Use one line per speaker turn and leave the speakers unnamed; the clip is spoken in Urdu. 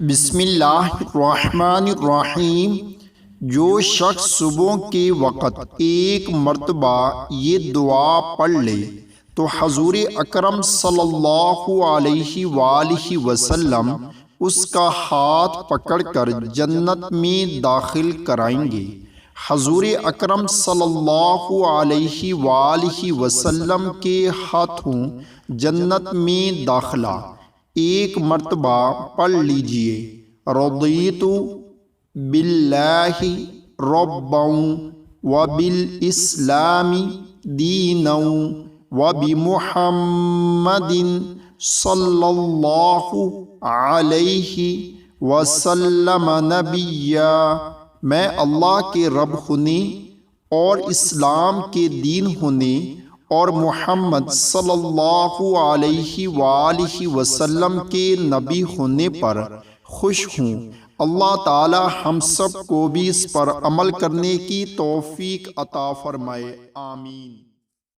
بسم اللہ الرحمن الرحیم۔ جو شخص صبح کے وقت ایک مرتبہ یہ دعا پڑھ لے تو حضور اکرم صلی اللہ علیہ وآلہ وسلم اس کا ہاتھ پکڑ کر جنت میں داخل کرائیں گے۔ حضور اکرم صلی اللہ علیہ وآلہ وسلم کے ہاتھوں جنت میں داخلہ ایک مرتبہ پڑھ لیجئے۔ رضیت باللہ ربا وبالاسلام دینا وبمحمد صلی اللہ علیہ وسلم نبیا۔ میں اللہ کے رب ہونے اور اسلام کے دین ہونے اور محمد صلی اللہ علیہ وآلہ وسلم کے نبی ہونے پر خوش ہوں۔ اللہ تعالی ہم سب کو بھی اس پر عمل کرنے کی توفیق عطا فرمائے، آمین۔